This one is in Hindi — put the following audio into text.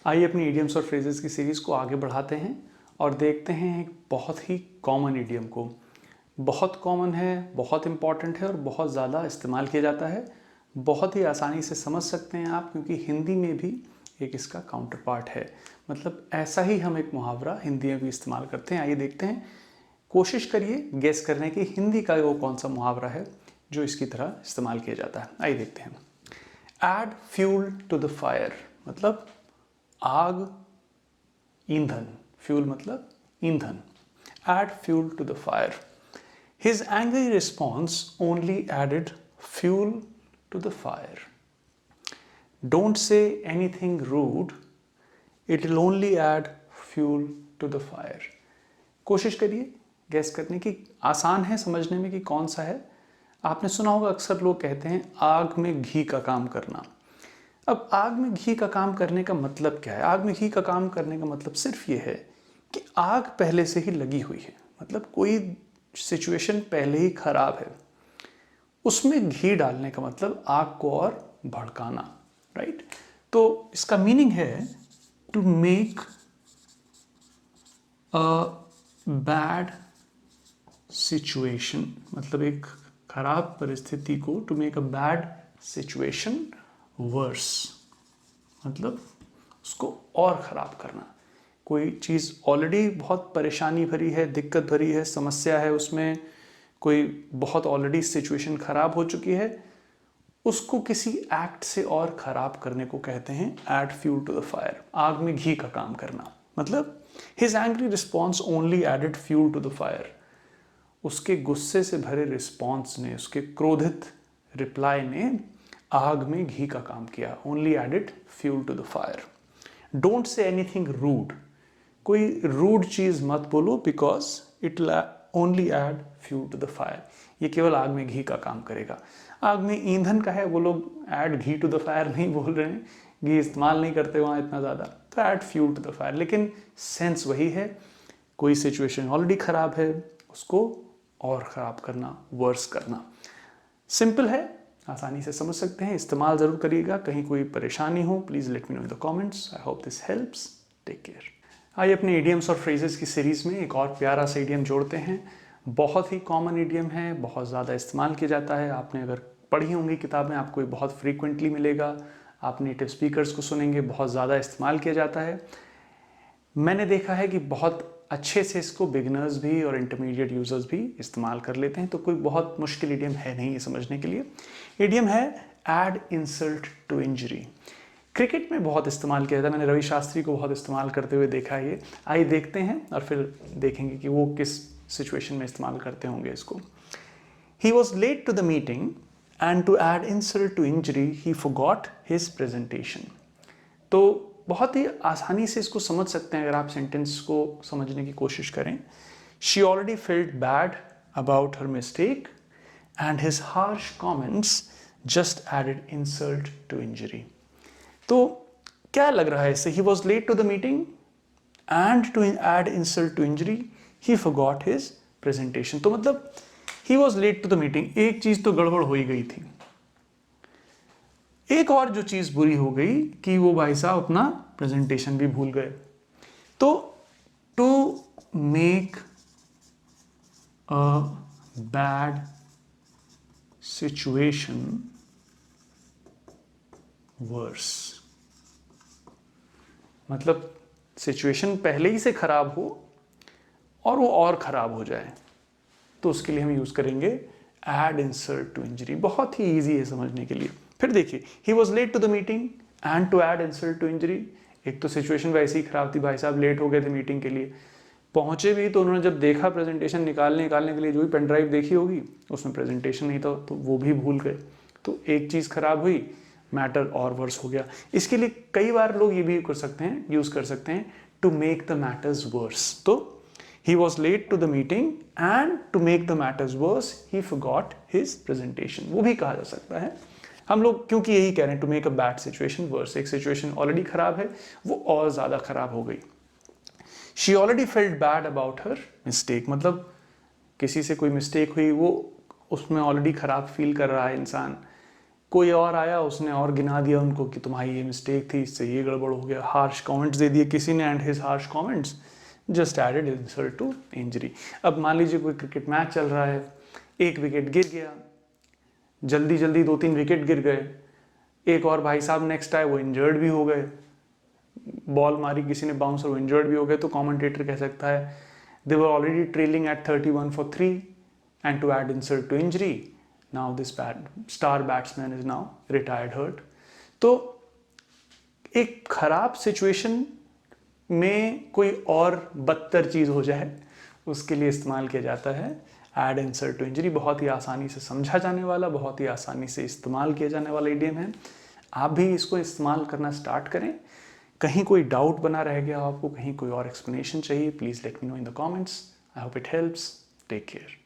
आइए अपनी इडियम्स और फ्रेजेस की सीरीज़ को आगे बढ़ाते हैं और देखते हैं एक बहुत ही कॉमन इडियम को। बहुत कॉमन है, बहुत इम्पॉर्टेंट है और बहुत ज़्यादा इस्तेमाल किया जाता है। बहुत ही आसानी से समझ सकते हैं आप, क्योंकि हिंदी में भी एक इसका काउंटर पार्ट है। मतलब ऐसा ही हम एक मुहावरा हिंदी में भी इस्तेमाल करते हैं। आइए देखते हैं, कोशिश करिए गेस करने की हिंदी का वो कौन सा मुहावरा है जो इसकी तरह इस्तेमाल किया जाता है। आइए देखते हैं। Add fuel to the fire मतलब आग, ईंधन। फ्यूल मतलब ईंधन। Add fuel to the fire. His angry response only added fuel to the fire. Don't say anything rude, it will only add fuel to the fire. कोशिश करिए गैस करने की। आसान है समझने में कि कौन सा है। आपने सुना होगा, अक्सर लोग कहते हैं आग में घी का काम करना। अब आग में घी का काम करने का मतलब क्या है? आग में घी का काम करने का मतलब सिर्फ ये है कि आग पहले से ही लगी हुई है। मतलब कोई सिचुएशन पहले ही खराब है, उसमें घी डालने का मतलब आग को और भड़काना, राइट? तो इसका मीनिंग है to make a bad situation, मतलब एक खराब परिस्थिति को, to make a bad situation worse, मतलब उसको और ख़राब करना। कोई चीज़ ऑलरेडी बहुत परेशानी भरी है, दिक्कत भरी है, समस्या है, उसमें कोई बहुत ऑलरेडी सिचुएशन ख़राब हो चुकी है, उसको किसी एक्ट से और ख़राब करने को कहते हैं add fuel to the fire, आग में घी का काम करना। मतलब his angry response only added fuel to the fire. उसके गुस्से से भरे रिस्पॉन्स ने, उसके क्रोधित रिप्लाई ने आग में घी का काम किया। Only added fuel to the fire. Don't say anything rude, कोई रूड चीज़ मत बोलो, because it only add fuel to the fire. ये केवल आग में घी का काम करेगा। आग में ईंधन का है, वो लोग ऐड घी टू द फायर नहीं बोल रहे हैं, घी इस्तेमाल नहीं करते वहाँ इतना ज़्यादा, तो add fuel to the fire. लेकिन सेंस वही है, कोई सिचुएशन ऑलरेडी ख़राब है, उसको और ख़राब करना, वर्स करना। सिंपल है, आसानी से समझ सकते हैं। इस्तेमाल ज़रूर करिएगा। कहीं कोई परेशानी हो please let me know in the comments. I hope this helps. Take care. आइए अपने इडियम्स और फ्रेजेस की सीरीज़ में एक और प्यारा सा इडियम जोड़ते हैं। बहुत ही कॉमन इडियम है, बहुत ज़्यादा इस्तेमाल किया जाता है। आपने अगर पढ़ी होंगी किताबें, आपको ये बहुत फ्रीक्वेंटली मिलेगा। आप नेटिव स्पीकर्स को सुनेंगे, बहुत ज़्यादा इस्तेमाल किया जाता है। मैंने देखा है कि बहुत अच्छे से इसको बिगिनर्स भी और इंटरमीडिएट यूजर्स भी इस्तेमाल कर लेते हैं, तो कोई बहुत मुश्किल इडियम है नहीं ये समझने के लिए। इडियम है add insult to injury. Cricket में बहुत इस्तेमाल किया जाता है, मैंने रवि शास्त्री को बहुत इस्तेमाल करते हुए देखा है ये। आइए देखते हैं और फिर देखेंगे कि वो किस सिचुएशन में इस्तेमाल करते होंगे इसको। He was late to the meeting and to add insult to injury he forgot his presentation. तो बहुत ही आसानी से इसको समझ सकते हैं अगर आप सेंटेंस को समझने की कोशिश करें। She already felt bad about her mistake and his harsh comments just added insult to injury. तो क्या लग रहा है इससे? He was late to the meeting and to add insult to injury he forgot his presentation. तो मतलब he was late to the meeting, एक चीज तो गड़बड़ हो ही गई थी। एक और जो चीज बुरी हो गई कि वो भाई साहब अपना प्रेजेंटेशन भी भूल गए। तो to make a bad situation worse, मतलब सिचुएशन पहले ही से खराब हो और वो और खराब हो जाए, तो उसके लिए हम यूज करेंगे एड इंसल्ट टू इंजरी। बहुत ही इजी है समझने के लिए। फिर देखिए, he was late to the meeting and to add insult to injury. एक तो सिचुएशन वैसे ही खराब थी, भाई साहब लेट हो गए थे मीटिंग के लिए। पहुंचे भी तो उन्होंने जब देखा प्रेजेंटेशन निकालने के लिए जो भी पेन ड्राइव देखी होगी उसमें प्रेजेंटेशन नहीं था, तो वो भी भूल गए। तो एक चीज़ खराब हुई, मैटर और वर्स हो गया। इसके लिए कई बार लोग ये भी कर सकते हैं, यूज कर सकते हैं to make the matters worse. तो he was late to the meeting and to make the matters worse he forgot his presentation, वो भी कहा जा सकता है। हम लोग क्योंकि यही कह रहे हैं to make a bad situation worse, एक सिचुएशन ऑलरेडी खराब है वो और ज्यादा खराब हो गई। She already felt bad about her mistake, मतलब किसी से कोई मिस्टेक हुई, वो उसमें ऑलरेडी खराब फील कर रहा है इंसान। कोई और आया, उसने और गिना दिया उनको कि तुम्हारी ये मिस्टेक थी, इससे ये गड़बड़ हो गया, हार्श कमेंट्स दे दिए किसी ने, and his harsh comments just added insult to injury. अब मान लीजिए कोई क्रिकेट मैच चल रहा है, एक विकेट गिर गया, जल्दी जल्दी 2-3 विकेट गिर गए, एक और भाई साहब नेक्स्ट आए, वो इंजर्ड भी हो गए, बॉल मारी किसी ने बाउंस और वो इंजर्ड भी हो गए, तो कमेंटेटर कह सकता है they were already trailing at 31 for 3 and to add insult to injury now this star batsman is now retired hurt. तो एक खराब सिचुएशन में कोई और बदतर चीज़ हो जाए उसके लिए इस्तेमाल किया जाता है एड इंसल्ट टू इंजरी। बहुत ही आसानी से समझा जाने वाला, बहुत ही आसानी से इस्तेमाल किया जाने वाला इडियम है। आप भी इसको इस्तेमाल करना स्टार्ट करें। कहीं कोई डाउट बना रह गया आपको, कहीं कोई और एक्सप्लेनेशन चाहिए, please let me know in the comments. I hope it helps. Take care.